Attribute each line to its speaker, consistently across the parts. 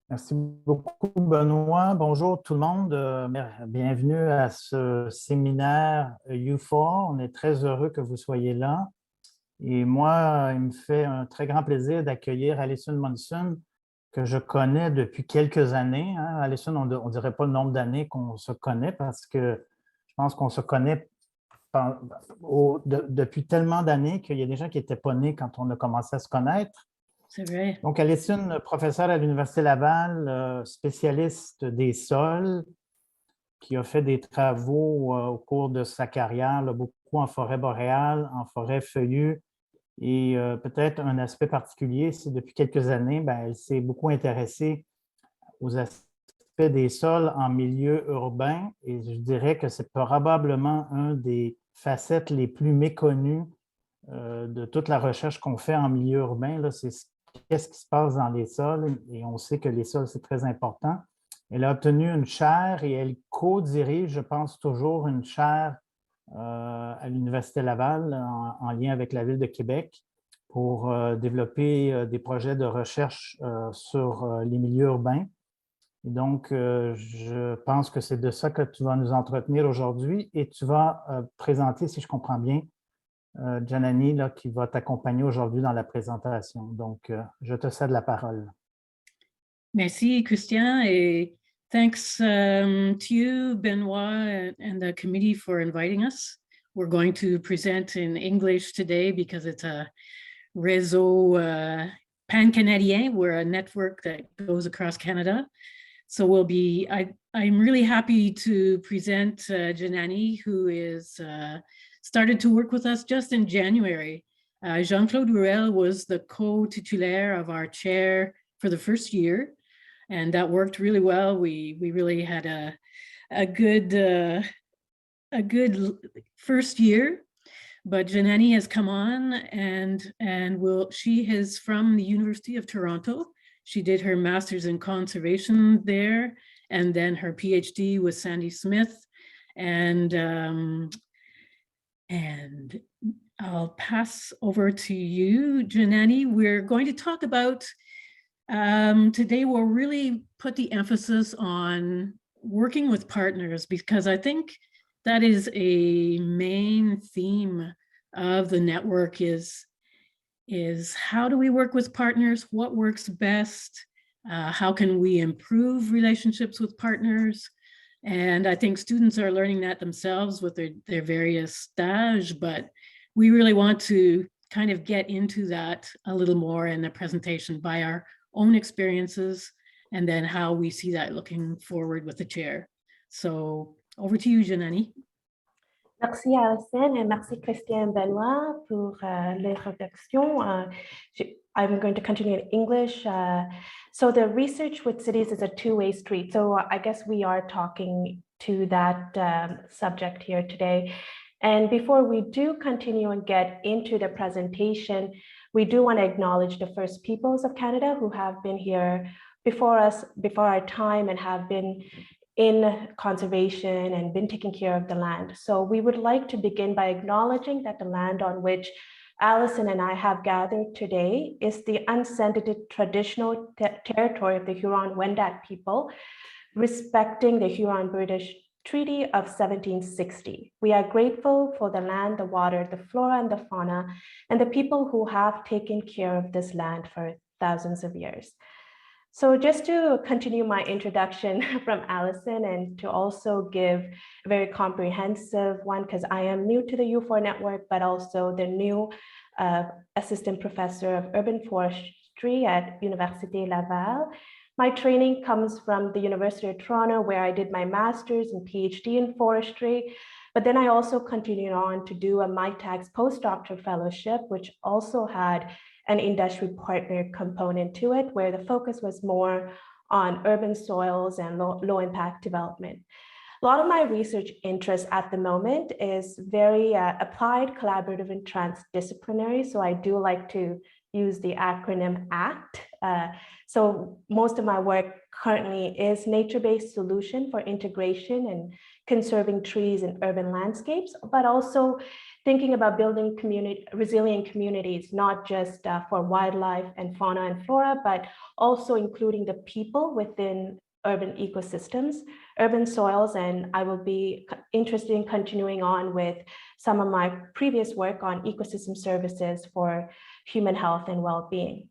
Speaker 1: Merci beaucoup, Benoît. Bonjour tout le monde. Bienvenue à ce séminaire Ufor. On est très heureux que vous soyez là. Et moi, il me fait un très grand plaisir d'accueillir Alison Munson, que je connais depuis quelques années. Alison, on ne dirait pas le nombre d'années qu'on se connaît parce que je pense qu'on se connaît depuis tellement d'années qu'il y a des gens qui n'étaient pas nés quand on a commencé à se connaître.
Speaker 2: C'est vrai.
Speaker 1: Donc, Alison, professeure à l'Université Laval, spécialiste des sols, qui a fait des travaux au cours de sa carrière, là, beaucoup en forêt boréale, en forêt feuillue, et peut-être un aspect particulier, c'est depuis quelques années, elle s'est beaucoup intéressée aux aspects des sols en milieu urbain, et je dirais que c'est probablement un des facettes les plus méconnues de toute la recherche qu'on fait en milieu urbain. C'est qu'est-ce qui se passe dans les sols, et on sait que les sols, c'est très important. Elle a obtenu une chaire et elle co-dirige, je pense, toujours une chaire à l'Université Laval en lien avec la Ville de Québec pour développer des projets de recherche sur les milieux urbains. Et donc, je pense que c'est de ça que tu vas nous entretenir aujourd'hui et tu vas présenter, si je comprends bien, Janani, là, qui va t'accompagner aujourd'hui dans la présentation. Donc, je te cède la parole.
Speaker 2: Merci, Christian, et thanks to you, Benoit, and the committee for inviting us. We're going to present in English today because it's a réseau pan-canadien. We're a network that goes across Canada. So I'm really happy to present Janani, who is started to work with us just in January. Jean-Claude Ruel was the co-titulaire of our chair for the first year, and that worked really well. We really had a good first year. But Janani has come on, and she is from the University of Toronto. She did her master's in conservation there, and then her PhD with Sandy Smith. And I'll pass over to you, Janani. We're going to talk about, today we'll really put the emphasis on working with partners, because I think that is a main theme of the network is how do we work with partners? What works best? How can we improve relationships with partners? And I think students are learning that themselves with their various stages, but we really want to kind of get into that a little more in the presentation by our own experiences, and then how we see that looking forward with the chair. So over to you, Janani.
Speaker 3: Merci Alison et merci Christian Benoit pour l'introduction. I'm going to continue in English. So the research with cities is a two-way street. So I guess we are talking to that subject here today. And before we do continue and get into the presentation, we do want to acknowledge the First Peoples of Canada who have been here before us, before our time, and have been in conservation and been taking care of the land. So we would like to begin by acknowledging that the land on which Alison and I have gathered today is the unceded traditional territory of the Huron-Wendat people, respecting the Huron-British Treaty of 1760. We are grateful for the land, the water, the flora and the fauna, and the people who have taken care of this land for thousands of years. So just to continue my introduction from Alison, and to also give a very comprehensive one, because I am new to the Ufor network, but also the new assistant professor of urban forestry at Université Laval. My training comes from the University of Toronto, where I did my master's and PhD in forestry. But then I also continued on to do a MITAG's postdoctoral fellowship, which also had an industry partner component to it, where the focus was more on urban soils and low impact development. A lot of my research interest at the moment is very applied, collaborative, and transdisciplinary. So I do like to use the acronym ACT. So most of my work currently is nature-based solution for integration and conserving trees in urban landscapes, but also thinking about building resilient communities, not just for wildlife and fauna and flora, but also including the people within urban ecosystems, urban soils, and I will be interested in continuing on with some of my previous work on ecosystem services for human health and well-being.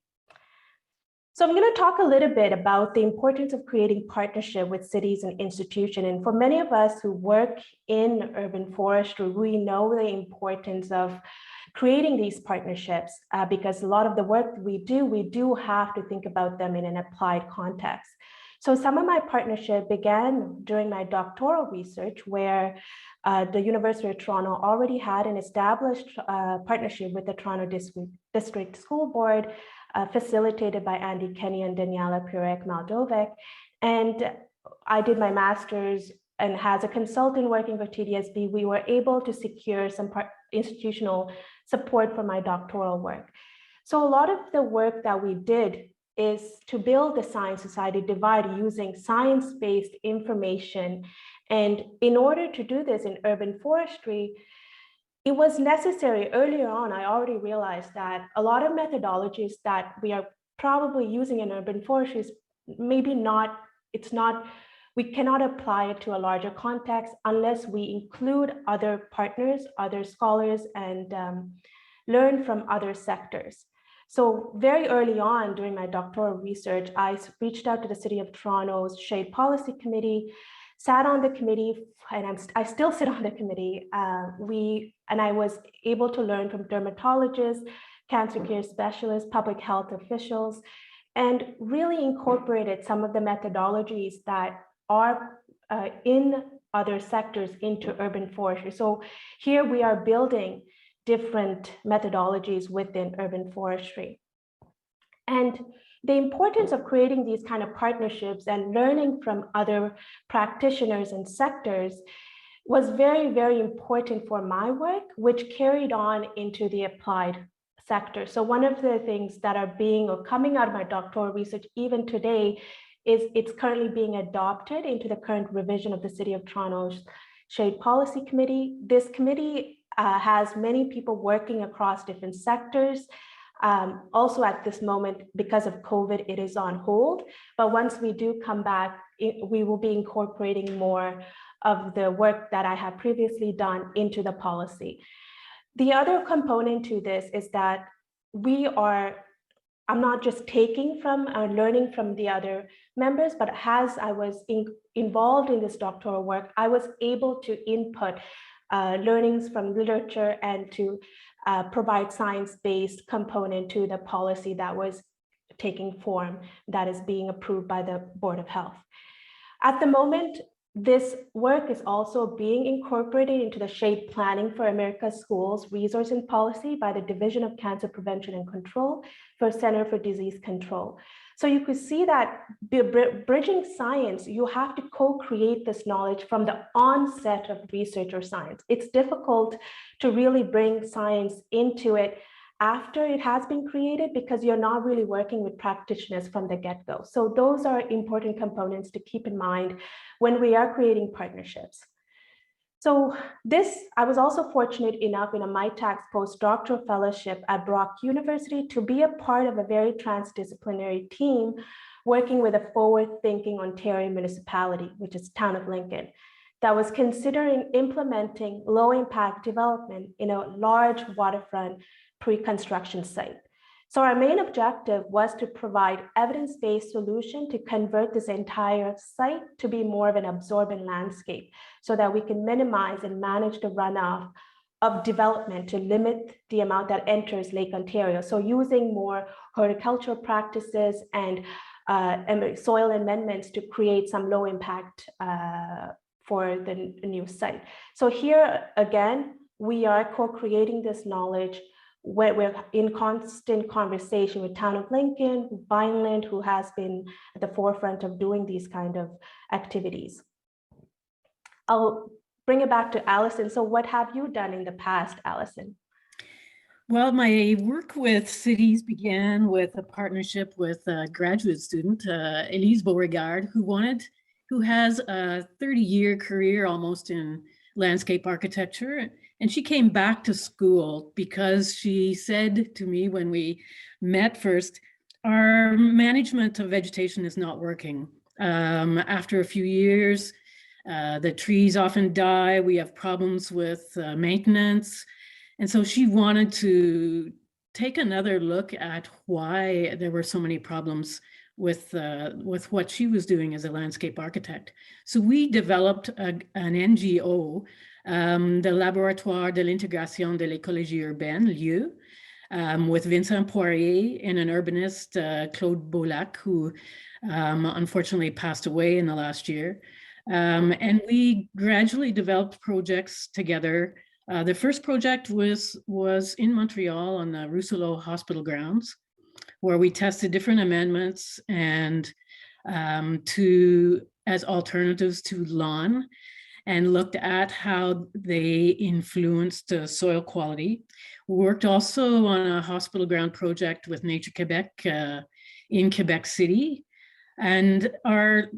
Speaker 3: So I'm going to talk a little bit about the importance of creating partnership with cities and institutions. And for many of us who work in urban forestry, we know the importance of creating these partnerships because a lot of the work we do have to think about them in an applied context. So some of my partnership began during my doctoral research where the University of Toronto already had an established partnership with the Toronto District School Board, facilitated by Andy Kenny and Daniela Purek-Maldovic. And I did my master's, and as a consultant working for TDSB, we were able to secure some institutional support for my doctoral work. So a lot of the work that we did is to build the science society divide using science-based information. And in order to do this in urban forestry, it was necessary earlier on. I already realized that a lot of methodologies that we are probably using in urban forestry is maybe not, we cannot apply it to a larger context unless we include other partners, other scholars, and learn from other sectors. So very early on during my doctoral research, I reached out to the City of Toronto's Shade Policy Committee, sat on the committee, and I still sit on the committee. And I was able to learn from dermatologists, cancer care specialists, public health officials, and really incorporated some of the methodologies that are in other sectors into urban forestry. So here we are building different methodologies within urban forestry. And the importance of creating these kind of partnerships and learning from other practitioners and sectors was very, very important for my work, which carried on into the applied sector. So one of the things that are coming out of my doctoral research even today is it's currently being adopted into the current revision of the City of Toronto's Shade Policy Committee. This committee has many people working across different sectors. Also at this moment, because of COVID, it is on hold. But once we do come back, we will be incorporating more of the work that I have previously done into the policy. The other component to this is that I'm not just taking from or learning from the other members, but as I was involved in this doctoral work, I was able to input learnings from literature and to provide science-based component to the policy that was taking form, that is being approved by the Board of Health. At the moment, this work is also being incorporated into the Shade Planning for America's Schools Resource and Policy by the Division of Cancer Prevention and Control for Center for Disease Control. So you could see that bridging science, you have to co-create this knowledge from the onset of research or science. It's difficult to really bring science into it after it has been created because you're not really working with practitioners from the get-go. So those are important components to keep in mind when we are creating partnerships. So I was also fortunate enough in a MITAX postdoctoral fellowship at Brock University to be a part of a very transdisciplinary team working with a forward-thinking Ontario municipality, which is Town of Lincoln, that was considering implementing low-impact development in a large waterfront pre-construction site. So our main objective was to provide evidence-based solution to convert this entire site to be more of an absorbent landscape so that we can minimize and manage the runoff of development to limit the amount that enters Lake Ontario. So using more horticultural practices and soil amendments to create some low impact for the new site. So here again, we are co-creating this knowledge. We're in constant conversation with Town of Lincoln, Vineland, who has been at the forefront of doing these kind of activities. I'll bring it back to Alison. So what have you done in the past, Alison?
Speaker 2: Well, my work with cities began with a partnership with a graduate student, Elise Beauregard, who wanted who has a 30-year career almost in landscape architecture. And she came back to school because she said to me when we met first, our management of vegetation is not working. After a few years, the trees often die. We have problems with maintenance. And so she wanted to take another look at why there were so many problems with what she was doing as a landscape architect. So we developed an NGO, the Laboratoire de l'Intégration de l'Écologie Urbaine, LIEU, with Vincent Poirier and an urbanist, Claude Beaulac, who unfortunately passed away in the last year. And we gradually developed projects together. The first project was in Montreal on the Rousselot Hospital grounds, where we tested different amendments and as alternatives to lawn, and looked at how they influenced soil quality. We worked also on a hospital ground project with Nature Québec in Quebec City. And our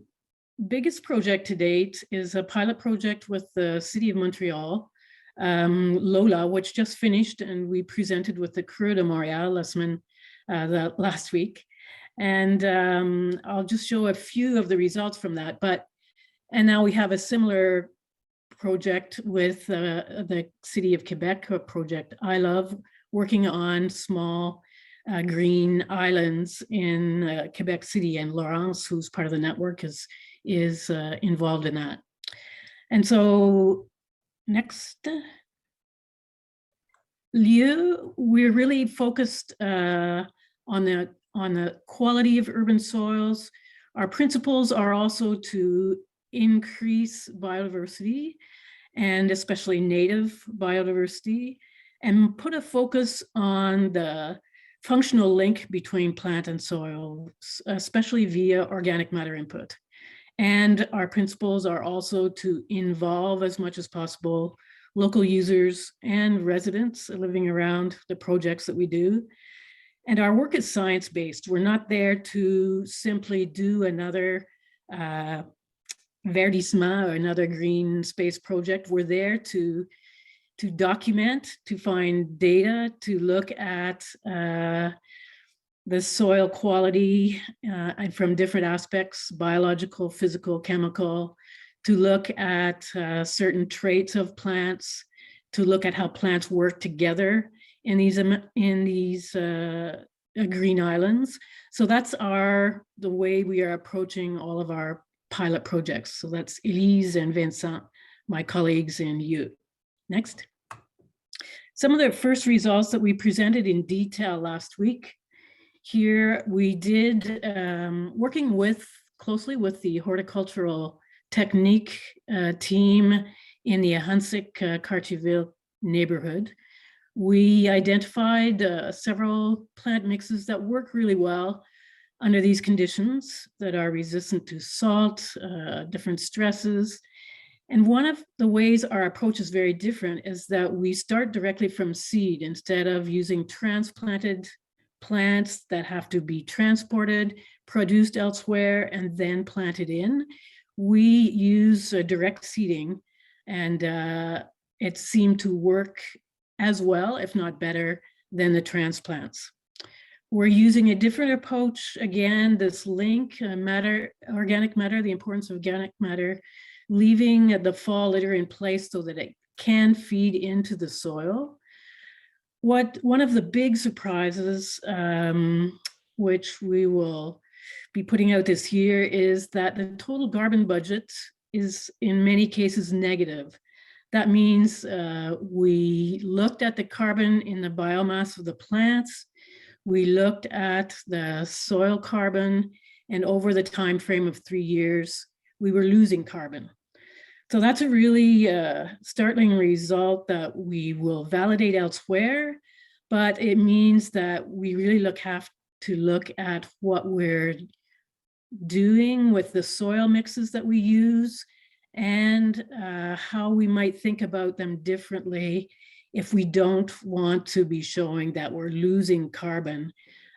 Speaker 2: biggest project to date is a pilot project with the City of Montreal, Lola, which just finished, and we presented with the Creux de Montréal last week. And I'll just show a few of the results from that. And now we have a similar project with the City of Quebec, a project I love, working on small green islands in Quebec City, and Laurence, who's part of the network, is involved in that. And so next, LIEU, we're really focused on the quality of urban soils. Our principles are also to increase biodiversity, and especially native biodiversity, and put a focus on the functional link between plant and soil, especially via organic matter input. And our principles are also to involve as much as possible local users and residents living around the projects that we do. And our work is science-based. We're not there to simply do another verdissement or another green space project. We're there to document, to find data, to look at the soil quality and from different aspects, biological, physical, chemical, to look at certain traits of plants, to look at how plants work together in these green islands. So that's the way we are approaching all of our pilot projects. So that's Elise and Vincent, my colleagues in LIEU. Next. Some of the first results that we presented in detail last week. Here we did, working closely with the horticultural technique team in the Ahansik Cartierville neighborhood. We identified several plant mixes that work really well under these conditions, that are resistant to salt, different stresses. And one of the ways our approach is very different is that we start directly from seed instead of using transplanted plants that have to be transported, produced elsewhere, and then planted in. We use direct seeding, and it seemed to work as well, if not better, than the transplants. We're using a different approach. Again, this link, organic matter, the importance of organic matter, leaving the fall litter in place so that it can feed into the soil. One of the big surprises, which we will be putting out this year, is that the total carbon budget is in many cases negative. That means we looked at the carbon in the biomass of the plants, we looked at the soil carbon, and over the time frame of 3 years, we were losing carbon. So that's a really startling result that we will validate elsewhere, but it means that we really have to look at what we're doing with the soil mixes that we use, and how we might think about them differently if we don't want to be showing that we're losing carbon.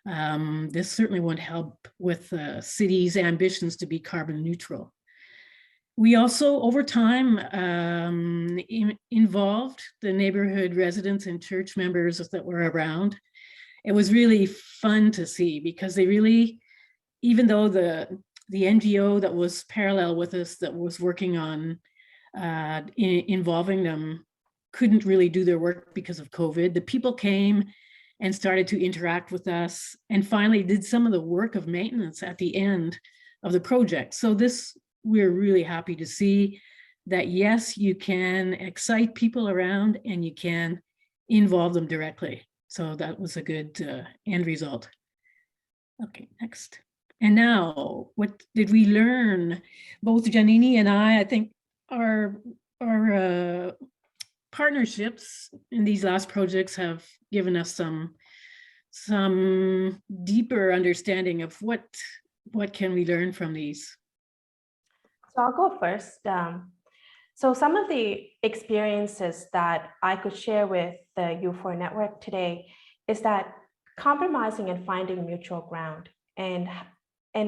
Speaker 2: This certainly won't help with the city's ambitions to be carbon neutral. We also, over time, involved the neighborhood residents and church members that were around. It was really fun to see because they really, even though the NGO that was parallel with us that was working on involving them couldn't really do their work because of COVID, the people came and started to interact with us and finally did some of the work of maintenance at the end of the project. So this, we're really happy to see that, yes, you can excite people around and you can involve them directly. So that was a good end result. Okay, next. And now, what did we learn? Both Janani and I think our partnerships in these last projects have given us some deeper understanding of what can we learn from these.
Speaker 3: So I'll go first. So some of the experiences that I could share with the Ufor network today is that compromising and finding mutual ground. And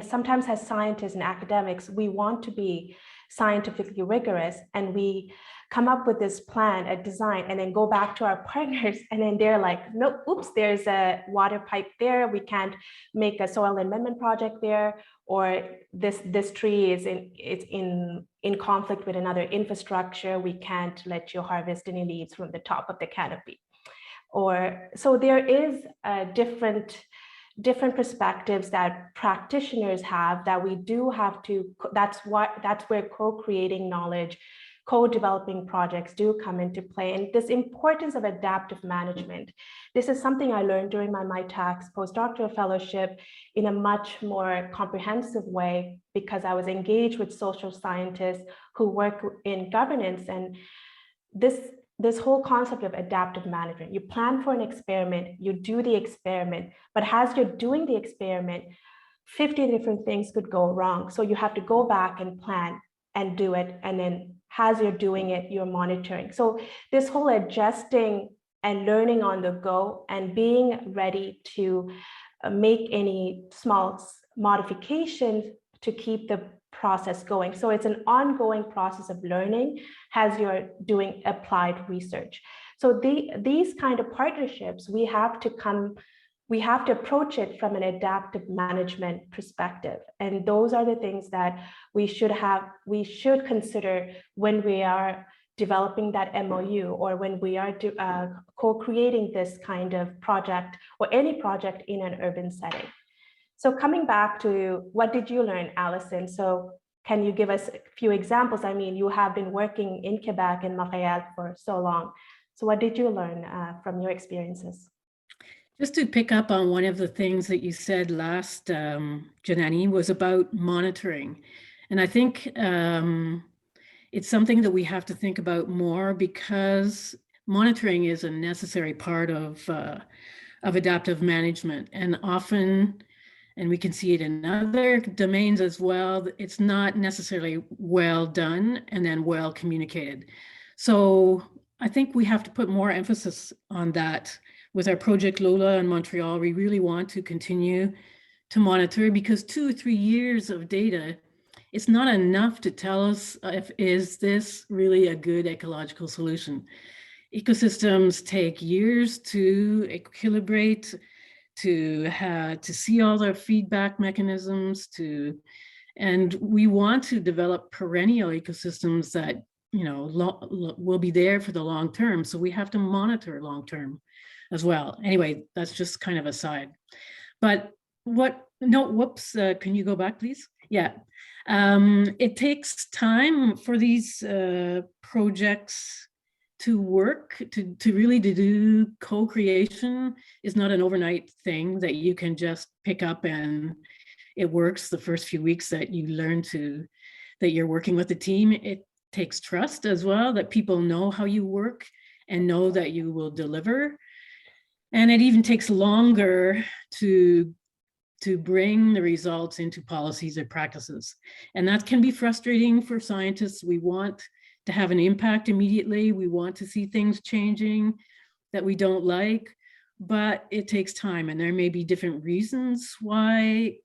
Speaker 3: sometimes as scientists and academics, we want to be scientifically rigorous and we come up with this plan, a design, and then go back to our partners and then they're like, no, oops, there's a water pipe there. We can't make a soil amendment project there, or this tree is in conflict with another infrastructure. We can't let you harvest any leaves from the top of the canopy. Or so there is a different perspectives that practitioners have that we do have to, that's where co-creating knowledge, co-developing projects do come into play. And this importance of adaptive management, this is something I learned during my MyTax postdoctoral fellowship in a much more comprehensive way, because I was engaged with social scientists who work in governance. And this whole concept of adaptive management, you plan for an experiment, you do the experiment, but as you're doing the experiment, 50 different things could go wrong. So you have to go back and plan and do it. And then as you're doing it, you're monitoring. So this whole adjusting and learning on the go and being ready to make any small modifications to keep the process going. So it's an ongoing process of learning as you're doing applied research. So these kind of partnerships, we have to approach it from an adaptive management perspective. And those are the things that we should consider when we are developing that MOU, or when we are co-creating this kind of project or any project in an urban setting. So coming back to what did you learn, Alison? So can you give us a few examples? I mean, you have been working in Quebec and Montreal for so long. So what did you learn from your experiences?
Speaker 2: Just to pick up on one of the things that you said last, Janani, was about monitoring. And I think it's something that we have to think about more, because monitoring is a necessary part of adaptive management. And often, and we can see it in other domains as well, it's not necessarily well done and then well communicated. So I think we have to put more emphasis on that. With our project Lola in Montreal, we really want to continue to monitor, because 2 or 3 years of data, it's not enough to tell us is this really a good ecological solution. Ecosystems take years to equilibrate, to see all their feedback mechanisms, and we want to develop perennial ecosystems that, you know, will be there for the long term. So we have to monitor long term as well. Anyway, that's just kind of aside. But can you go back, please? Yeah. It takes time for these projects to work, to really do co-creation is not an overnight thing that you can just pick up and it works the first few weeks that you learn that you're working with the team. It takes trust as well, that people know how you work and know that you will deliver. And it even takes longer to bring the results into policies or practices. And that can be frustrating for scientists. We want to have an impact immediately. We want to see things changing that we don't like, but it takes time. And there may be different reasons why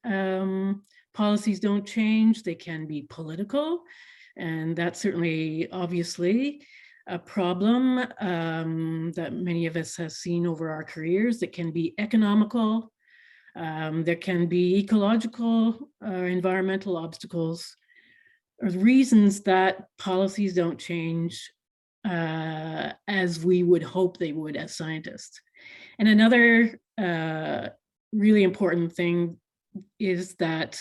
Speaker 2: policies don't change. They can be political. And that's certainly, obviously, a problem that many of us have seen over our careers. That can be economical, there can be ecological or environmental obstacles, or reasons that policies don't change as we would hope they would as scientists. And another really important thing is that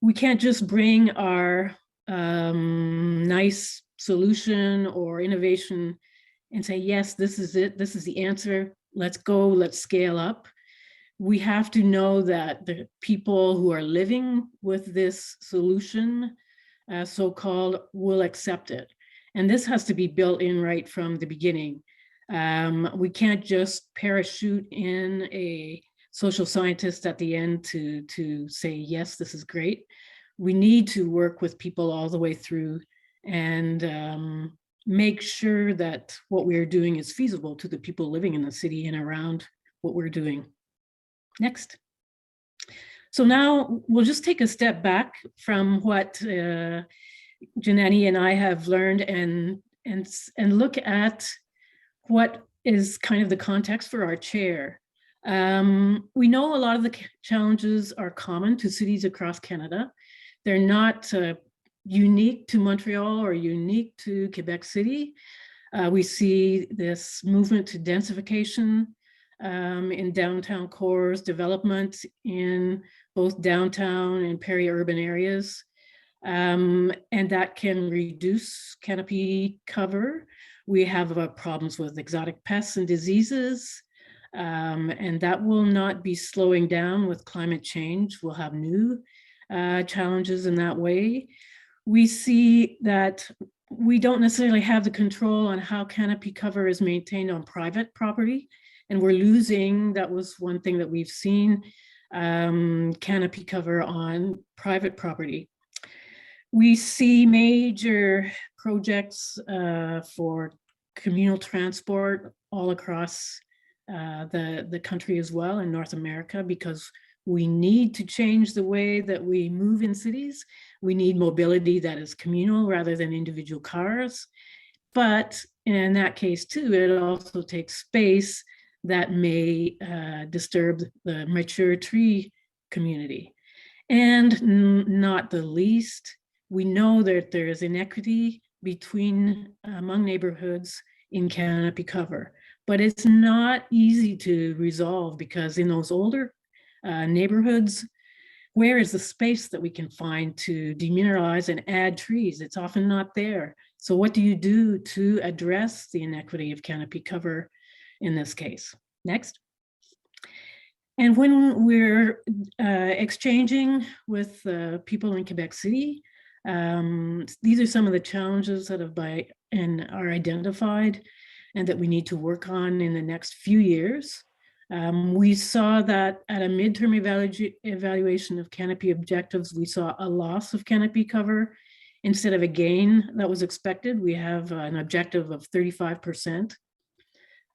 Speaker 2: we can't just bring our nice solution or innovation and say, yes, this is it, this is the answer, let's go, let's scale up. We have to know that the people who are living with this solution, so-called, will accept it. And this has to be built in right from the beginning. We can't just parachute in a social scientist at the end to say, yes, this is great. We need to work with people all the way through and make sure that what we're doing is feasible to the people living in the city and around what we're doing. Next. So now we'll just take a step back from what Janani and I have learned and look at what is kind of the context for our chair. We know a lot of the challenges are common to cities across Canada. They're not unique to Montreal or unique to Quebec City. We see this movement to densification in downtown cores, development in both downtown and peri-urban areas. And that can reduce canopy cover. We have problems with exotic pests and diseases, and that will not be slowing down with climate change. We'll have new challenges in that way. We see that we don't necessarily have the control on how canopy cover is maintained on private property, and we're losing, that was one thing that we've seen, canopy cover on private property. We see major projects for communal transport all across the country as well in North America, because we need to change the way that we move in cities. We need mobility that is communal rather than individual cars. But in that case too, it also takes space that may disturb the mature tree community. And not the least, we know that there is inequity among neighborhoods in canopy cover, but it's not easy to resolve, because in those older neighborhoods, where is the space that we can find to demineralize and add trees? It's often not there. So what do you do to address the inequity of canopy cover in this case? Next. And when we're exchanging with people in Quebec City, these are some of the challenges that are identified and that we need to work on in the next few years. We saw that at a midterm evaluation of canopy objectives, we saw a loss of canopy cover instead of a gain that was expected. We have an objective of 35%.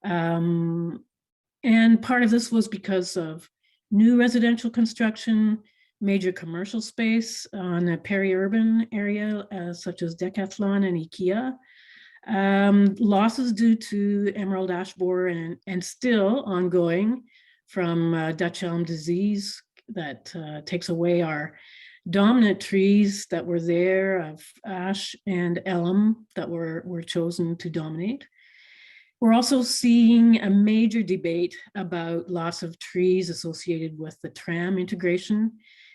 Speaker 2: And part of this was because of new residential construction, major commercial space on a peri-urban area, such as Decathlon and IKEA. Losses due to emerald ash borer and still ongoing from Dutch elm disease that takes away our dominant trees that were there of ash and elm that were chosen to dominate. We're also seeing a major debate about loss of trees associated with the tram integration.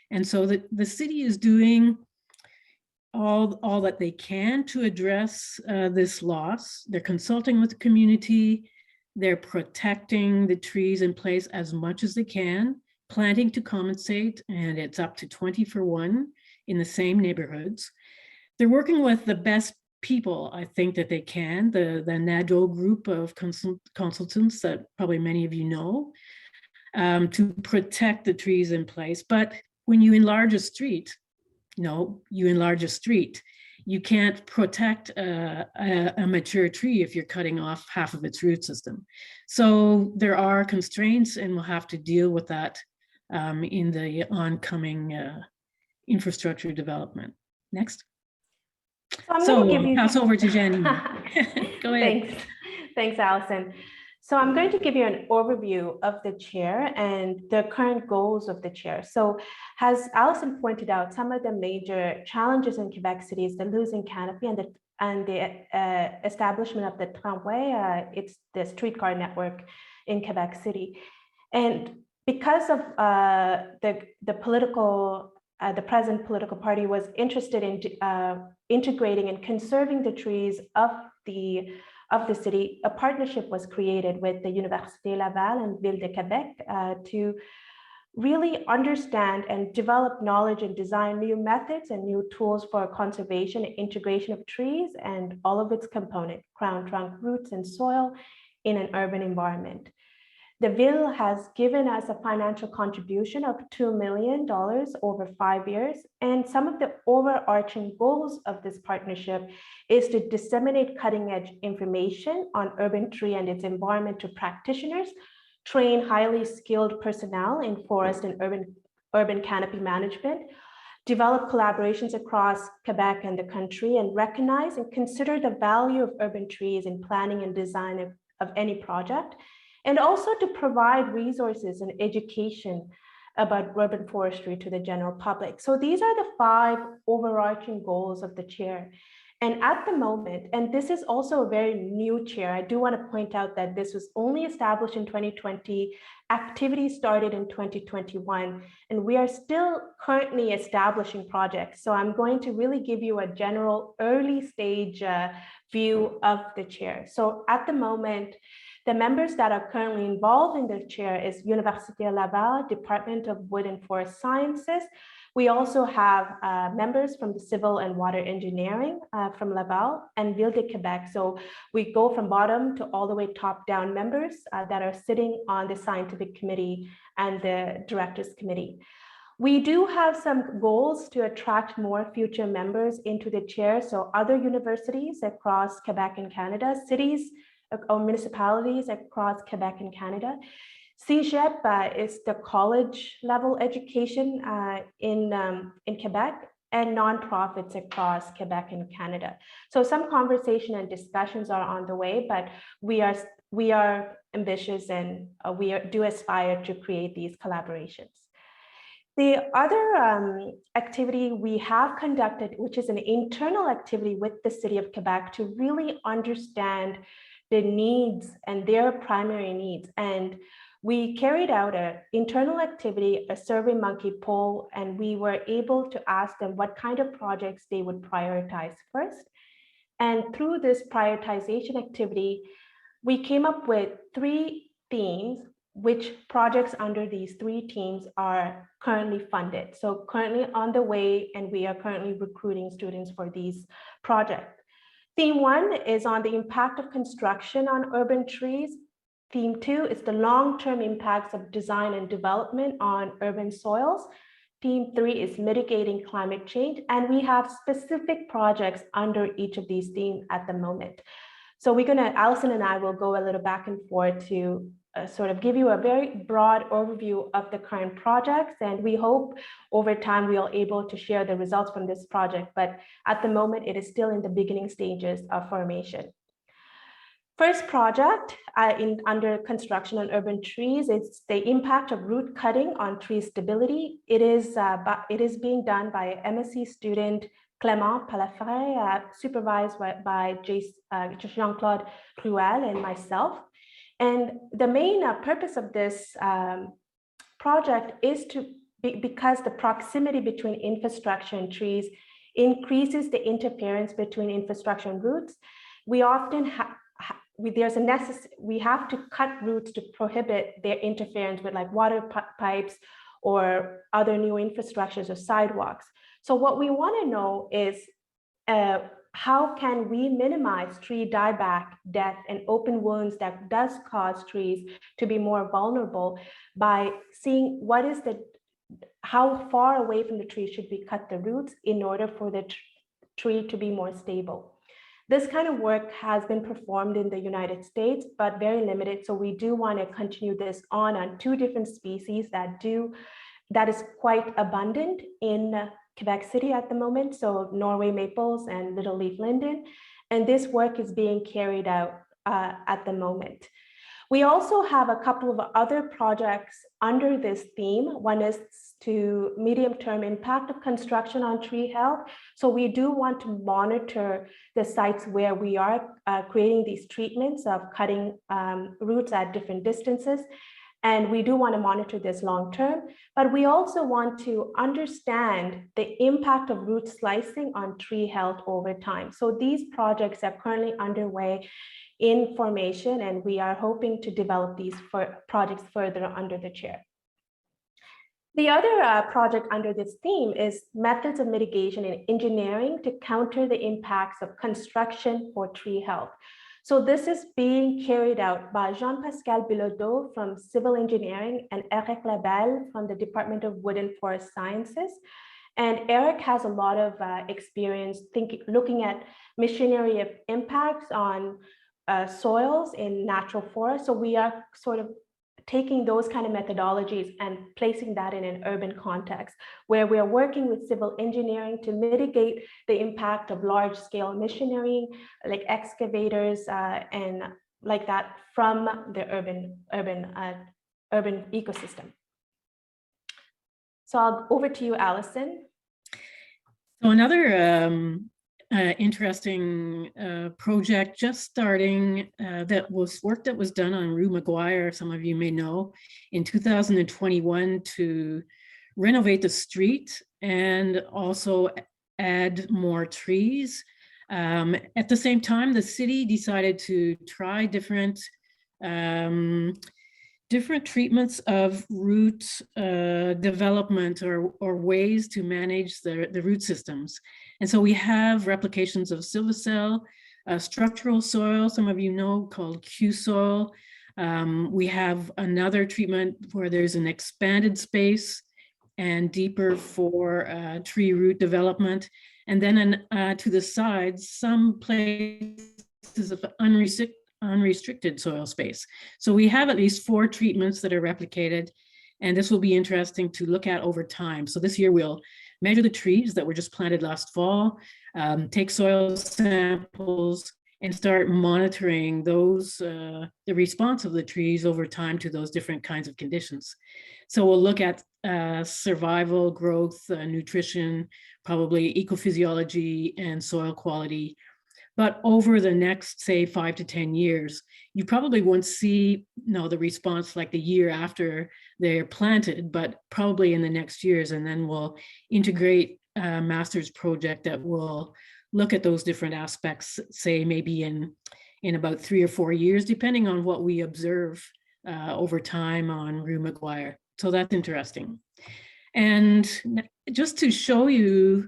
Speaker 2: And so the city is doing all that they can to address this loss. They're consulting with the community. They're protecting the trees in place as much as they can, planting to compensate, and it's up to 20 for 1 in the same neighborhoods. They're working with the best people, I think, that they can, the NADO group of consultants that probably many of you know, to protect the trees in place. But when you enlarge a street, you can't protect a mature tree if you're cutting off half of its root system. So there are constraints, and we'll have to deal with that in the oncoming infrastructure development. Next. So I'll pass over to Janani. Go ahead.
Speaker 3: Thanks, Alison. So I'm going to give you an overview of the chair and the current goals of the chair. So as Alison pointed out, some of the major challenges in Quebec City is the losing canopy and the establishment of the tramway. It's the streetcar network in Quebec City. And because of the present political party was interested in integrating and conserving the trees of the city, a partnership was created with the Université Laval and Ville de Québec to really understand and develop knowledge and design new methods and new tools for conservation and integration of trees and all of its components, crown, trunk, roots, and soil in an urban environment. The Ville has given us a financial contribution of $2 million over 5 years. And some of the overarching goals of this partnership is to disseminate cutting-edge information on urban tree and its environment to practitioners, train highly skilled personnel in forest and urban canopy management, develop collaborations across Quebec and the country, and recognize and consider the value of urban trees in planning and design of any project, and also to provide resources and education about urban forestry to the general public. So these are the 5 overarching goals of the chair. And at the moment, and this is also a very new chair, I do want to point out that this was only established in 2020, activity started in 2021, and we are still currently establishing projects. So I'm going to really give you a general early stage view of the chair. So at the moment, the members that are currently involved in the chair is Université Laval, Department of Wood and Forest Sciences. We also have members from the Civil and Water Engineering from Laval and Ville de Québec. So we go from bottom to all the way top down members that are sitting on the scientific committee and the directors committee. We do have some goals to attract more future members into the chair. So other universities across Quebec and Canada, cities or municipalities across Quebec and Canada. CEGEP is the college level education in Quebec, and nonprofits across Quebec and Canada. So some conversation and discussions are on the way, but we are ambitious and we do aspire to create these collaborations. The other activity we have conducted, which is an internal activity with the City of Quebec to really understand the needs and their primary needs. And we carried out an internal activity, a survey monkey poll, and we were able to ask them what kind of projects they would prioritize first. And through this prioritization activity, we came up with 3 themes, which projects under these 3 teams are currently funded. So currently on the way, and we are currently recruiting students for these projects. Theme 1 is on the impact of construction on urban trees. Theme 2 is the long-term impacts of design and development on urban soils. Theme 3 is mitigating climate change. And we have specific projects under each of these themes at the moment. So Alison and I will go a little back and forth to sort of give you a very broad overview of the current projects. And we hope over time we are able to share the results from this project. But at the moment, it is still in the beginning stages of formation. First project under construction on urban trees is the impact of root cutting on tree stability. It is being done by MSc student Clément Palafré, supervised by Jean-Claude Cruel and myself. And the main purpose of this project is because the proximity between infrastructure and trees increases the interference between infrastructure and roots. We often we have to cut roots to prohibit their interference with like water pipes or other new infrastructures or sidewalks. So what we want to know is how can we minimize tree dieback, death, and open wounds that does cause trees to be more vulnerable by seeing how far away from the tree should we cut the roots in order for the tree to be more stable. This kind of work has been performed in the United States, but very limited. So we do want to continue this on 2 different species that is quite abundant in Quebec City at the moment, so Norway maples and little leaf linden. And this work is being carried out at the moment. We also have a couple of other projects under this theme. One is to medium-term impact of construction on tree health. So we do want to monitor the sites where we are creating these treatments of cutting roots at different distances. And we do want to monitor this long term, but we also want to understand the impact of root slicing on tree health over time. So these projects are currently underway in formation, and we are hoping to develop these projects further under the chair. The other project under this theme is methods of mitigation and engineering to counter the impacts of construction for tree health. So this is being carried out by Jean-Pascal Bilodeau from Civil Engineering and Eric Labelle from the Department of Wood and Forest Sciences. And Eric has a lot of experience looking at machinery impacts on soils in natural forests. So we are sort of taking those kind of methodologies and placing that in an urban context where we are working with civil engineering to mitigate the impact of large scale machinery like excavators and like that from the urban ecosystem. So over to you, Alison.
Speaker 2: So another interesting project just starting that was work that was done on Rue Maguire, some of you may know, in 2021 to renovate the street and also add more trees. At the same time, the city decided to try different treatments of root development or ways to manage the root systems. And so we have replications of silvocell, structural soil, some of you know, called Q soil. We have another treatment where there's an expanded space and deeper for tree root development. And then to the sides, some places of unrestricted soil space. So we have at least 4 treatments that are replicated, and this will be interesting to look at over time. So this year we'll measure the trees that were just planted last fall, take soil samples, and start monitoring those, the response of the trees over time to those different kinds of conditions. So we'll look at survival, growth, nutrition, probably ecophysiology and soil quality. But over the next, say, 5 to 10 years, you probably won't see the response like the year after they're planted, but probably in the next years. And then we'll integrate a master's project that will look at those different aspects, say maybe in about 3 or 4 years, depending on what we observe over time on Rue Maguire. So that's interesting. And just to show you,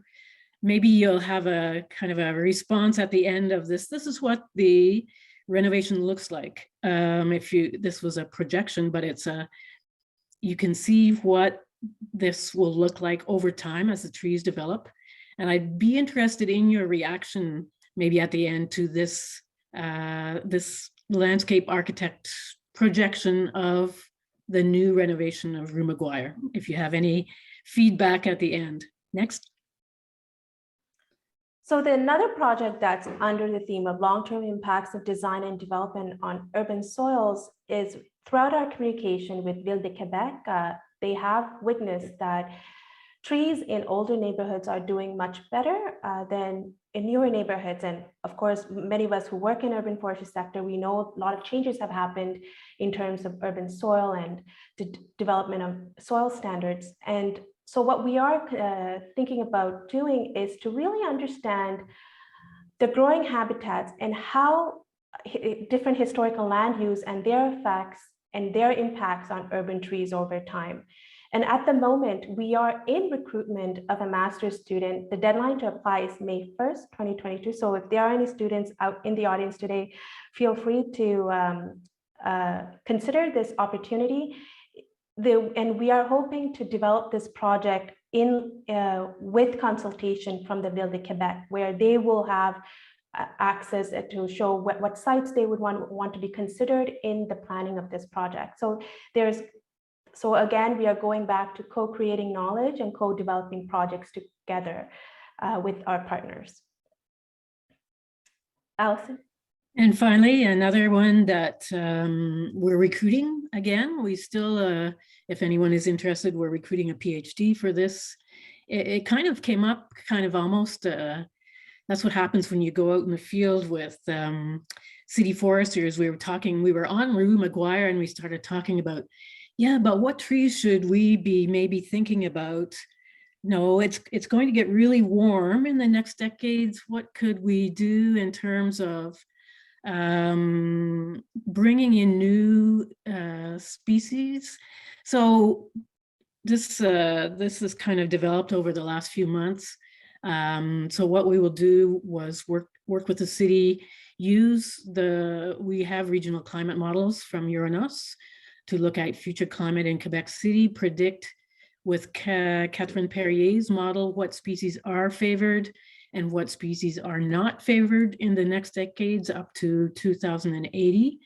Speaker 2: maybe you'll have a kind of a response at the end of this. This is what the renovation looks like. This was a projection, but you can see what this will look like over time as the trees develop. And I'd be interested in your reaction, maybe at the end, to this, this landscape architect projection of the new renovation of Rue Maguire, if you have any feedback at the end. Next.
Speaker 3: So another project that's under the theme of long-term impacts of design and development on urban soils is throughout our communication with Ville de Québec, they have witnessed that trees in older neighborhoods are doing much better than in newer neighborhoods. And of course, many of us who work in urban forestry sector, we know a lot of changes have happened in terms of urban soil and the development of soil standards. And so what we are thinking about doing is to really understand the growing habitats and how different historical land use and their effects and their impacts on urban trees over time. And at the moment, we are in recruitment of a master's student. The deadline to apply is May 1st, 2022. So if there are any students out in the audience today, feel free to consider this opportunity. And we are hoping to develop this project with consultation from the Ville de Québec, where they will have access to show what sites they would want to be considered in the planning of this project. So there's So again, we are going back to co-creating knowledge and co-developing projects together with our partners. Alison?
Speaker 2: And finally, another one that we're recruiting again. We still, if anyone is interested, we're recruiting a PhD for this. It kind of came up kind of almost, that's what happens when you go out in the field with city foresters. We were on Rue McGuire and we started talking about, yeah, but what trees should we be maybe thinking about? No, it's going to get really warm in the next decades. What could we do in terms of bringing in new species? So this is kind of developed over the last few months. So what we will do was work with the city, we have regional climate models from Uranus to look at future climate in Quebec City, predict with Catherine Perrier's model what species are favored and what species are not favored in the next decades up to 2080,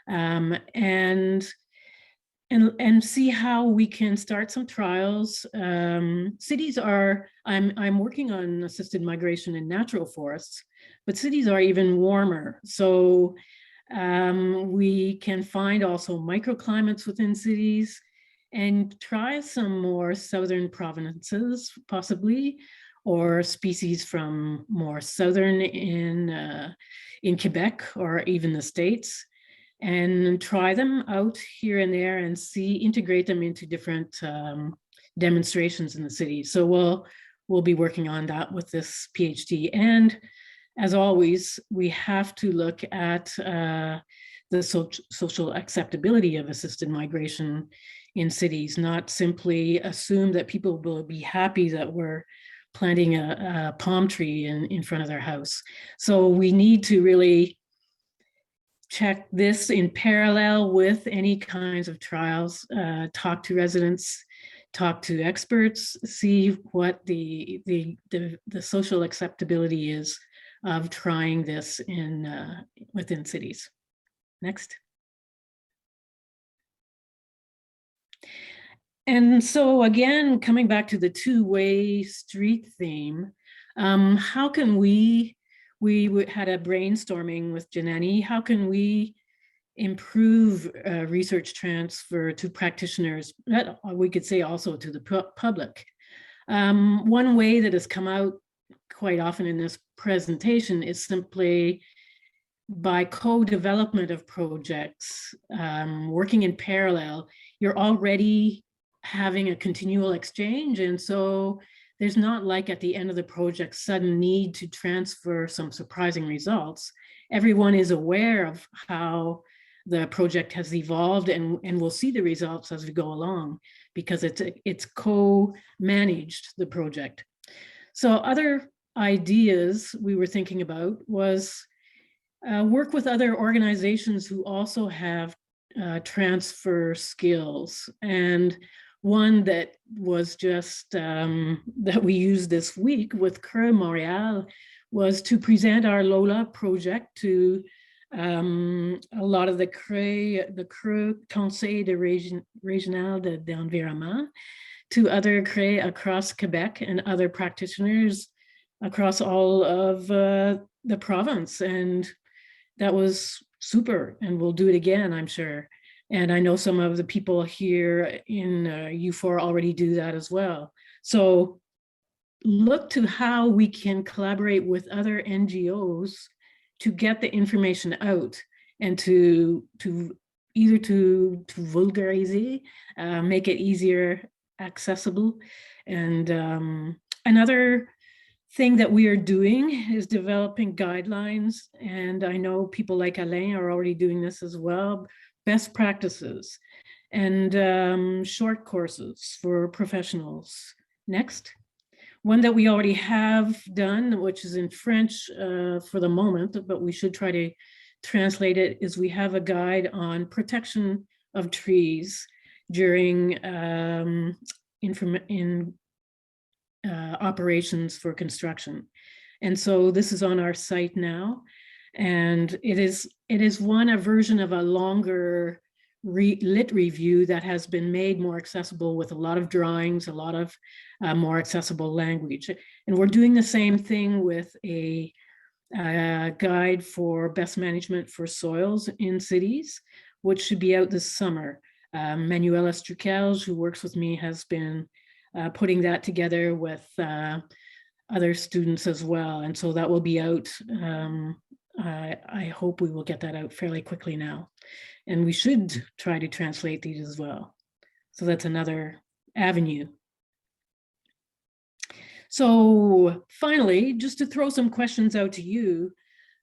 Speaker 2: and see how we can start some trials. Cities are, I'm working on assisted migration in natural forests, but cities are even warmer. So we can find also microclimates within cities and try some more southern provinces, possibly, or species from more southern in Quebec or even the States, and try them out here and there and integrate them into different demonstrations in the city. So we'll be working on that with this PhD. And as always, we have to look at the social acceptability of assisted migration in cities, not simply assume that people will be happy that we're planting a palm tree in front of their house. So we need to really check this in parallel with any kinds of trials, talk to residents, talk to experts, see what the social acceptability is of trying this within cities. Next. And so again, coming back to the two-way street theme, how can we had a brainstorming with Janani, how can we improve research transfer to practitioners, we could say also to the public. One way that has come out quite often in this presentation is simply by co-development of projects, working in parallel, you're already having a continual exchange. And so there's not like at the end of the project, sudden need to transfer some surprising results. Everyone is aware of how the project has evolved and we'll see the results as we go along because it's co-managed, the project. So other ideas we were thinking about was work with other organizations who also have transfer skills. And one that was just that we used this week with Creux Montréal was to present our Lola project to a lot of the Creux Conseil de Régional d'Environnement, to other Creux across Quebec and other practitioners across all of the province. And that was super, and we'll do it again, I'm sure. And I know some of the people here in Ufor already do that as well. So look to how we can collaborate with other NGOs to get the information out and to either to vulgarize, make it easier accessible. And another thing that we are doing is developing guidelines. And I know people like Alain are already doing this as well. Best practices and short courses for professionals. Next. One that we already have done, which is in French for the moment, but we should try to translate it, is we have a guide on protection of trees during operations for construction. And so this is on our site now. And it is a version of a longer lit review that has been made more accessible with a lot of drawings, a lot of more accessible language. And we're doing the same thing with a guide for best management for soils in cities, which should be out this summer. Manuela Struckelge, who works with me, has been putting that together with other students as well. And so that will be out. I hope we will get that out fairly quickly now. And we should try to translate these as well. So that's another avenue. So finally, just to throw some questions out to you,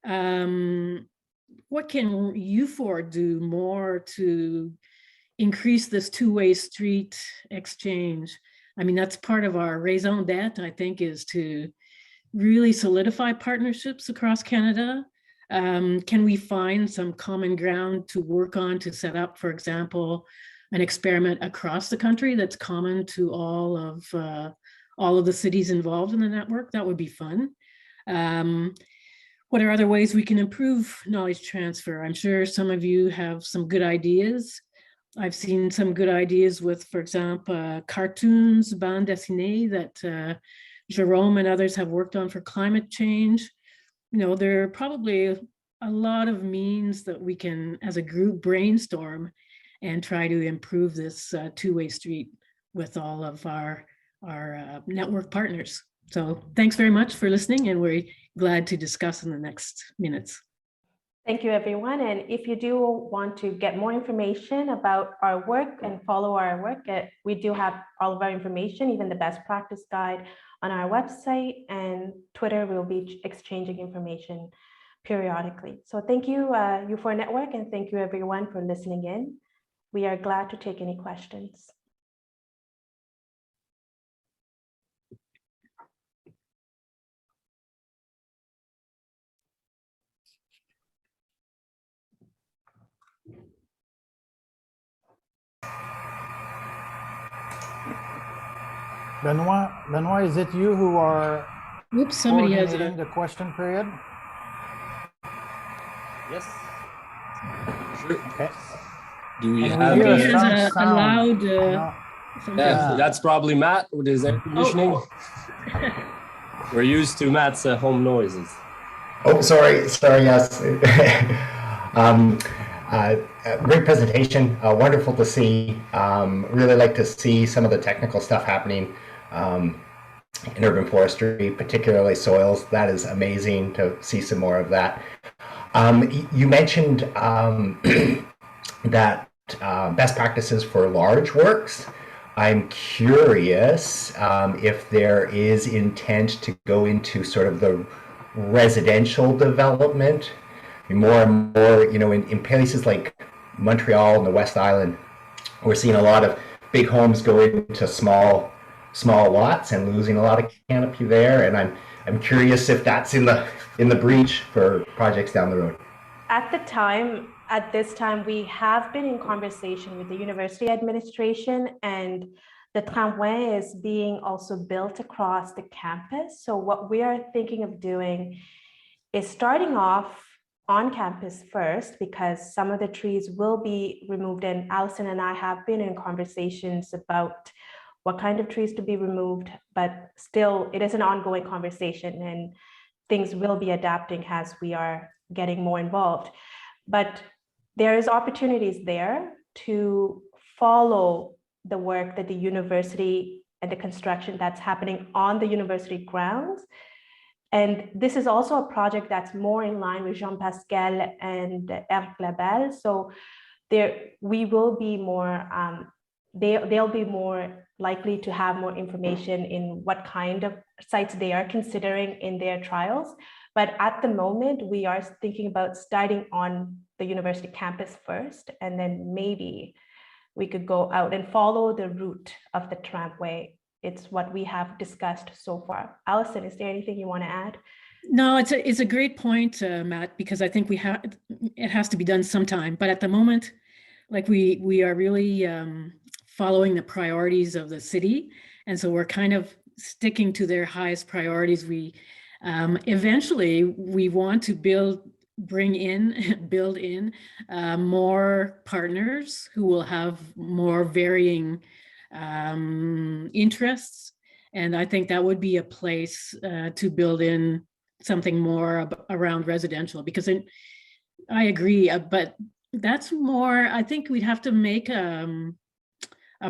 Speaker 2: what can Ufor do more to increase this two-way street exchange? I mean, that's part of our raison d'etre, I think, is to really solidify partnerships across Canada. Can we find some common ground to work on to set up, for example, an experiment across the country that's common to all of the cities involved in the network? That would be fun. What are other ways we can improve knowledge transfer? I'm sure some of you have some good ideas. I've seen some good ideas with, for example, cartoons, bande dessinée that Jerome and others have worked on for climate change. You know, there are probably a lot of means that we can, as a group, brainstorm and try to improve this two-way street with all of our network partners. So thanks very much for listening, and we're glad to discuss in the next minutes.
Speaker 3: Thank you, everyone. And if you do want to get more information about our work and follow our work, we do have all of our information, even the best practice guide on our website, and Twitter. We'll be exchanging information periodically. So thank you, Ufor Network, and thank you, everyone, for listening in. We are glad to take any questions.
Speaker 1: Benoit, is it you who are
Speaker 2: somebody has
Speaker 1: coordinating the question period?
Speaker 4: Yes. Sure.
Speaker 1: Okay.
Speaker 4: Do we
Speaker 1: And
Speaker 4: have
Speaker 1: hear
Speaker 2: has
Speaker 1: some
Speaker 2: a loud
Speaker 4: yeah, that's probably Matt with his air conditioning.
Speaker 2: Oh.
Speaker 4: We're used to Matt's home noises.
Speaker 5: Oh, sorry, yes. Great presentation, wonderful to see. Really like to see some of the technical stuff happening in urban forestry, particularly soils. That is amazing to see some more of that. You mentioned that best practices for large works. I'm curious if there is intent to go into sort of the residential development. More and more, you know, in places like Montreal and the West Island, we're seeing a lot of big homes go into small lots and losing a lot of canopy there. And I'm curious if that's in the breach for projects down the road.
Speaker 3: At this time, we have been in conversation with the university administration, and the tramway is being also built across the campus. So what we are thinking of doing is starting off on campus first, because some of the trees will be removed, and Alison and I have been in conversations about what kind of trees to be removed, but still it is an ongoing conversation and things will be adapting as we are getting more involved. But there is opportunities there to follow the work that the university and the construction that's happening on the university grounds. And this is also a project that's more in line with Jean Pascal and Eric Labelle. So we will be more, they'll be more likely to have more information in what kind of sites they are considering in their trials. But at the moment, we are thinking about starting on the university campus first, and then maybe we could go out and follow the route of the tramway. It's what we have discussed so far. Alison, is there anything you want to add?
Speaker 2: No, it's a great point, Matt, because I think it has to be done sometime. But at the moment, like we are really following the priorities of the city, and so we're kind of sticking to their highest priorities. We eventually we want to build build in more partners who will have more varying interests. And I think that would be a place to build in something more around residential, because I agree, but that's more, I think we'd have to make a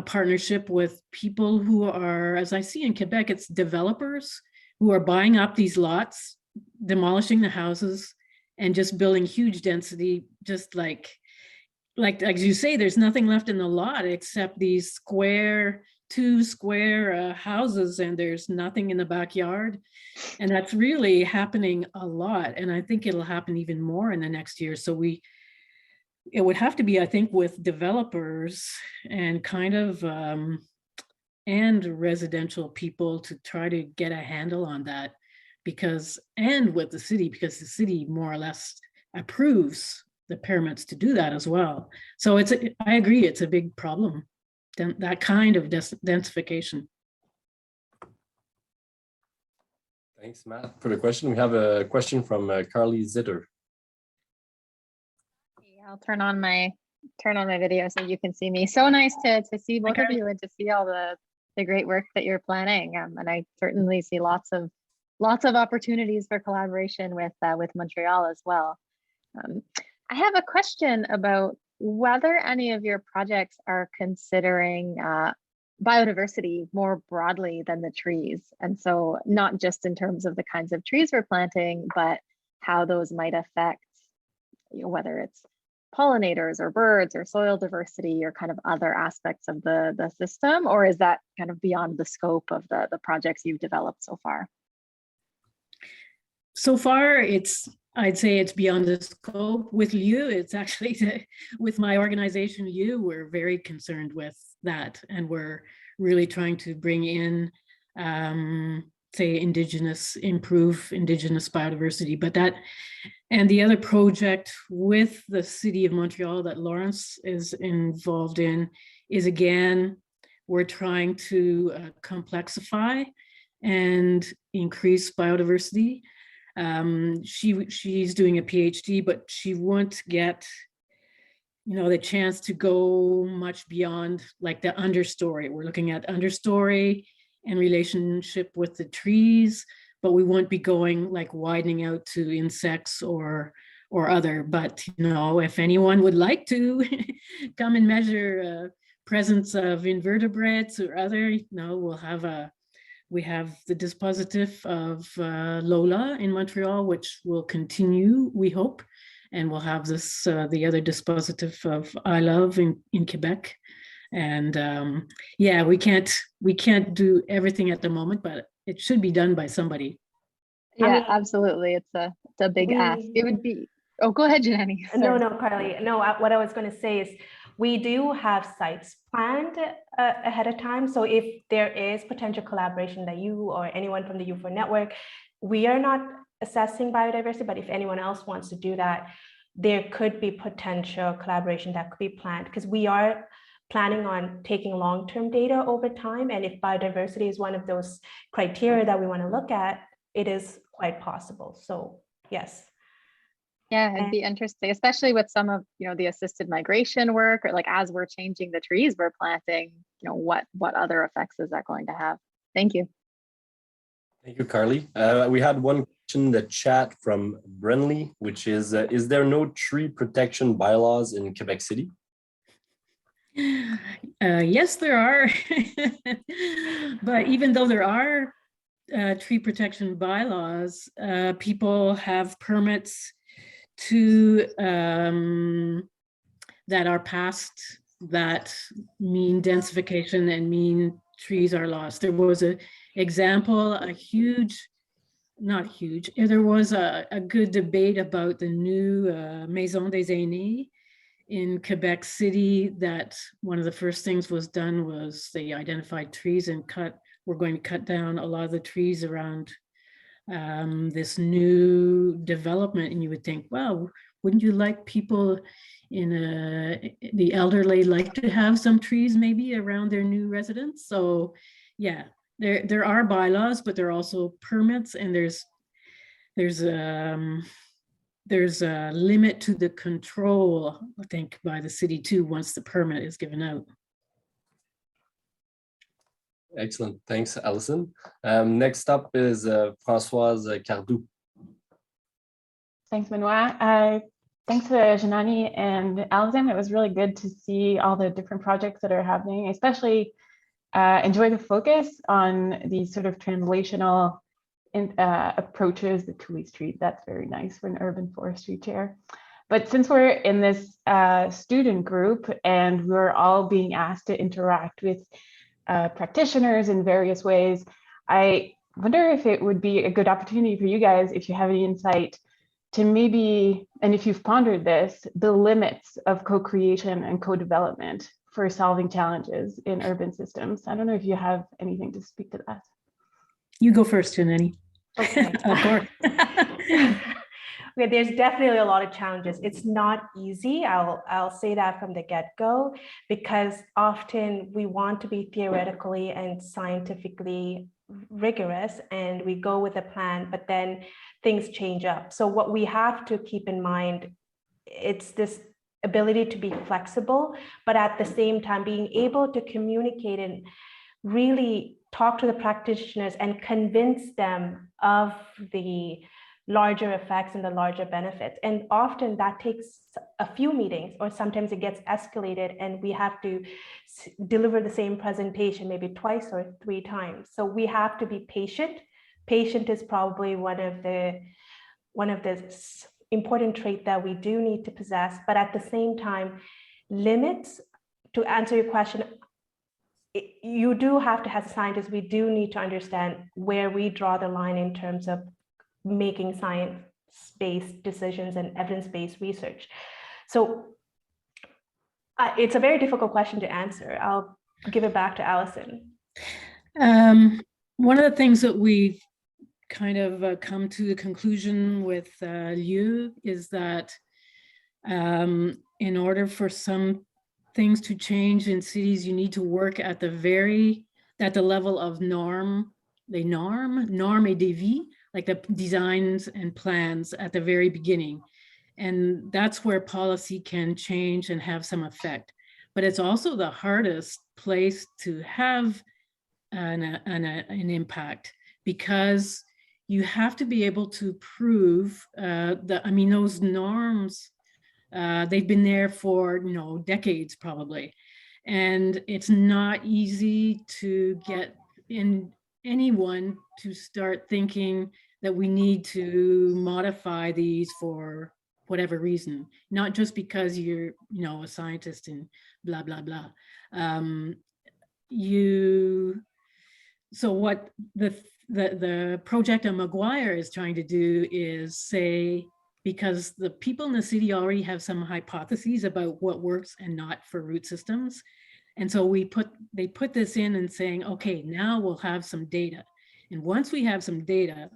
Speaker 2: partnership with people who are, as I see in Quebec, it's developers who are buying up these lots, demolishing the houses, and just building huge density, just like you say, there's nothing left in the lot except these 2 square houses, and there's nothing in the backyard. And that's really happening a lot. And I think it'll happen even more in the next year. So it would have to be, I think, with developers and kind of and residential people to try to get a handle on that, and with the city, because the city more or less approves the permits to do that as well. So I agree, it's a big problem, that kind of densification.
Speaker 4: Thanks, Matt, for the question. We have a question from Carly Zitter.
Speaker 6: I'll turn on my video so you can see me. So nice to see both of you and to see all the great work that you're planning. And I certainly see lots of opportunities for collaboration with Montreal as well. I have a question about whether any of your projects are considering biodiversity more broadly than the trees. And so not just in terms of the kinds of trees we're planting, but how those might affect, whether it's pollinators or birds or soil diversity or kind of other aspects of the system, or is that kind of beyond the scope of the projects you've developed so far?
Speaker 2: So far, I'd say it's beyond the scope. With you, it's actually, with my organization, we're very concerned with that. And we're really trying to bring in, say, improve Indigenous biodiversity. But and the other project with the City of Montreal that Lawrence is involved in is, again, we're trying to complexify and increase biodiversity. She's doing a PhD, but she won't get, the chance to go much beyond like the understory. We're looking at understory and relationship with the trees, but we won't be going like widening out to insects or other. But if anyone would like to come and measure presence of invertebrates or other, we have the dispositif of Lola in Montreal, which will continue, we hope, and we'll have this the other dispositif of I Love in Quebec. And we can't do everything at the moment, but it should be done by somebody.
Speaker 6: Yeah, absolutely. It's a big ask. It would be. Oh, go ahead, Janani.
Speaker 3: No, Carly. No, what I was going to say is we do have sites planned ahead of time. So if there is potential collaboration that you or anyone from the Ufor network, we are not assessing biodiversity, but if anyone else wants to do that, there could be potential collaboration that could be planned, because we are planning on taking long-term data over time. And if biodiversity is one of those criteria that we want to look at, it is quite possible. So yes.
Speaker 6: Yeah, it'd be interesting, especially with some of the assisted migration work, or like as we're changing the trees we're planting, what other effects is that going to have? Thank you.
Speaker 4: Thank you, Carly. We had one question in the chat from Brenly, which is there no tree protection bylaws in Quebec City?
Speaker 2: Yes, there are. But even though there are tree protection bylaws, people have permits to that are passed that mean densification and mean trees are lost. There was an example, there was a good debate about the new Maison des Aînés in Quebec City, that one of the first things was done was they identified trees and we're going to cut down a lot of the trees around this new development. And you would think, well, wouldn't you like people the elderly like to have some trees maybe around their new residence? So yeah, there are bylaws, but there are also permits, and there's there's a limit to the control, I think, by the city too, once the permit is given out.
Speaker 4: Excellent. Thanks, Alison. Next up is Françoise Cardou.
Speaker 7: Thanks, Benoit. Thanks to Janani and Alison. It was really good to see all the different projects that are happening, especially enjoy the focus on these sort of translational approaches, the two-way street. That's very nice for an urban forestry chair. But since we're in this student group and we're all being asked to interact with practitioners in various ways, I wonder if it would be a good opportunity for you guys, if you have any insight, to maybe, and if you've pondered this, the limits of co-creation and co-development for solving challenges in urban systems. I don't know if you have anything to speak to that.
Speaker 2: You go first, Janani.
Speaker 3: Okay.
Speaker 2: Of course.
Speaker 3: Yeah, there's definitely a lot of challenges. It's not easy. I'll say that from the get-go, because often we want to be theoretically and scientifically rigorous and we go with a plan, but then things change up. So what we have to keep in mind, it's this ability to be flexible, but at the same time being able to communicate and really talk to the practitioners and convince them of the larger effects and the larger benefits. And often that takes a few meetings, or sometimes it gets escalated and we have to deliver the same presentation maybe twice or three times. So we have to be patient. Patient is probably one of the important traits that we do need to possess, but at the same time, limits, to answer your question, you do have to, as scientists, we do need to understand where we draw the line in terms of making science-based decisions and evidence-based research. So it's a very difficult question to answer. I'll give it back to Alison.
Speaker 2: One of the things that we've kind of come to the conclusion with Lieu is that in order for some things to change in cities, you need to work at the level of norme et devis, like the designs and plans at the very beginning. And that's where policy can change and have some effect. But it's also the hardest place to have an impact, because you have to be able to prove those norms, they've been there for decades probably. And it's not easy to get anyone to start thinking that we need to modify these for whatever reason, not just because you're a scientist and blah blah blah. So what the project of McGuire is trying to do is say, because the people in the city already have some hypotheses about what works and not for root systems. And so they put this in and saying, okay, now we'll have some data. And once we have some data,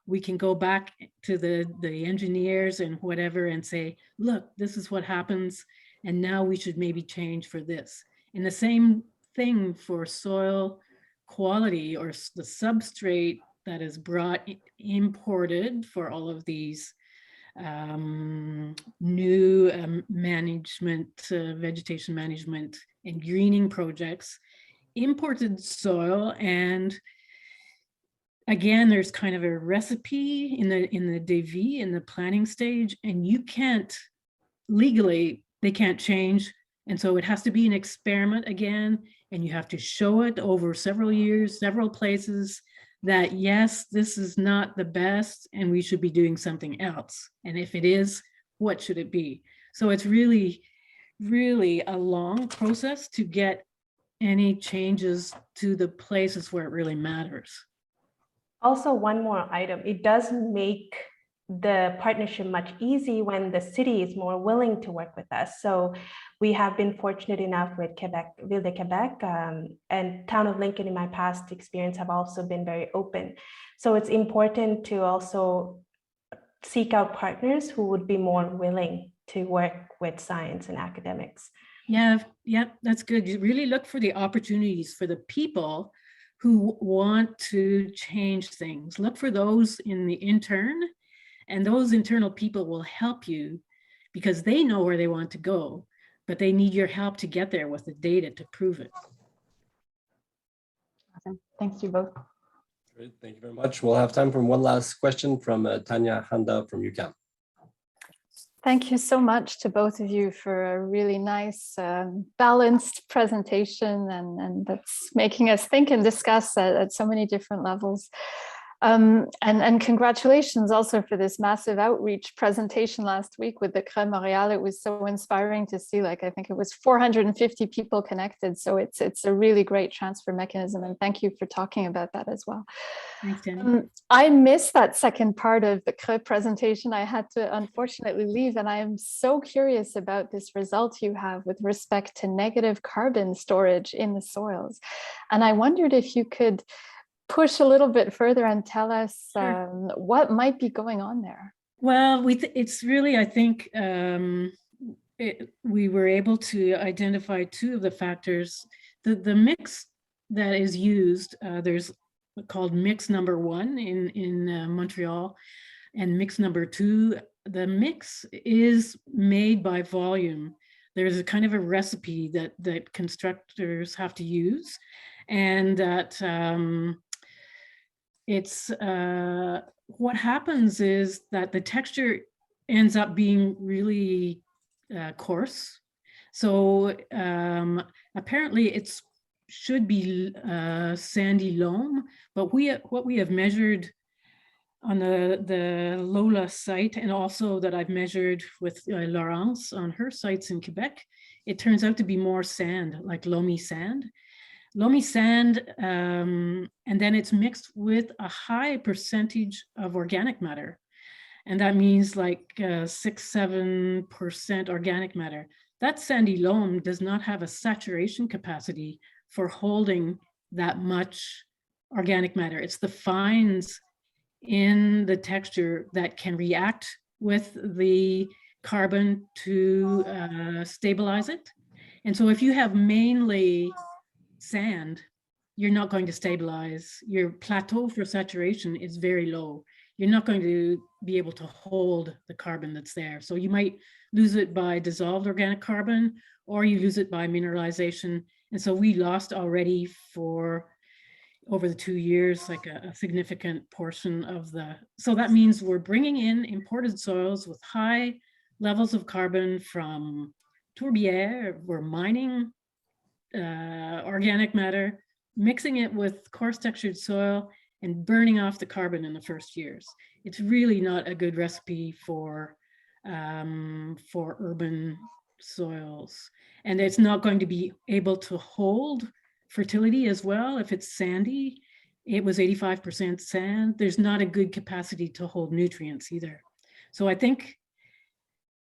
Speaker 2: we can go back to the engineers and whatever and say, look, this is what happens. And now we should maybe change for this. And the same thing for soil quality, or the substrate that is imported for all of these new management, vegetation management and greening projects, imported soil. And again, there's kind of a recipe in the DV, in the planning stage, and you can't legally, they can't change. And so it has to be an experiment again, and you have to show it over several years, several places, that yes, this is not the best and we should be doing something else. And if it is, what should it be? So it's really, really a long process to get any changes to the places where it really matters.
Speaker 3: Also, one more item, it does make the partnership much easier when the city is more willing to work with us. So we have been fortunate enough with Quebec, Ville de Quebec, and Town of Lincoln in my past experience have also been very open. So it's important to also seek out partners who would be more willing to work with science and academics.
Speaker 2: Yeah, that's good. You really look for the opportunities for the people who want to change things. Look for those in the intern And those internal people will help you because they know where they want to go, but they need your help to get there with the data to prove it.
Speaker 7: Awesome. Thanks to you both.
Speaker 4: Great, thank you very much. We'll have time for one last question from Tanya Handa from UQAM.
Speaker 8: Thank you so much to both of you for a really nice, balanced presentation, and that's making us think and discuss at so many different levels. And congratulations also for this massive outreach presentation last week with the CRE Montréal. It was so inspiring to see, like, I think it was 450 people connected. So it's a really great transfer mechanism. And thank you for talking about that as well.
Speaker 2: Thanks, Jenny.
Speaker 8: I missed that second part of the CRE presentation. I had to unfortunately leave, and I am so curious about this result you have with respect to negative carbon storage in the soils. And I wondered if you could push a little bit further and tell us what might be going on there.
Speaker 2: Well, it's really, I think, we were able to identify two of the factors. The mix that is used, there's called mix number 1 in Montreal, and mix number 2. The mix is made by volume. There's a kind of a recipe that constructors have to use, and that it's what happens is that the texture ends up being really coarse. So apparently it's should be sandy loam, but what we have measured on the Lola site, and also that I've measured with Laurence on her sites in Quebec, it turns out to be more sand, like loamy sand. Loamy sand, and then it's mixed with a high percentage of organic matter. And that means like 6-7% organic matter. That sandy loam does not have a saturation capacity for holding that much organic matter. It's the fines in the texture that can react with the carbon to stabilize it. And so if you have mainly sand, you're not going to stabilize. Your plateau for saturation is very low. You're not going to be able to hold the carbon that's there. So you might lose it by dissolved organic carbon, or you lose it by mineralization. And so we lost already for over the 2 years, like a significant portion of the, so that means we're bringing in imported soils with high levels of carbon from tourbière. We're mining organic matter, mixing it with coarse textured soil, and burning off the carbon in the first years. It's really not a good recipe for urban soils. And it's not going to be able to hold fertility as well. If it's sandy, it was 85% sand. There's not a good capacity to hold nutrients either. So I think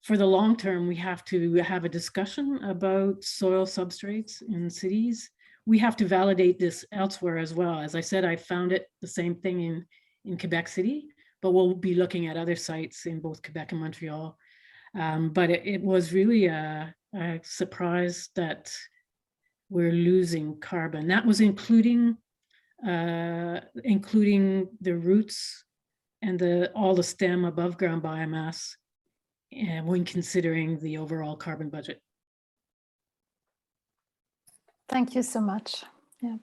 Speaker 2: for the long term, we have to have a discussion about soil substrates in cities. We have to validate this elsewhere as well. As I said, I found it the same thing in Quebec City, but we'll be looking at other sites in both Quebec and Montreal. But it was really a surprise that we're losing carbon. That was including the roots and all the stem above ground biomass, and when considering the overall carbon budget.
Speaker 8: Thank you so much. Yeah.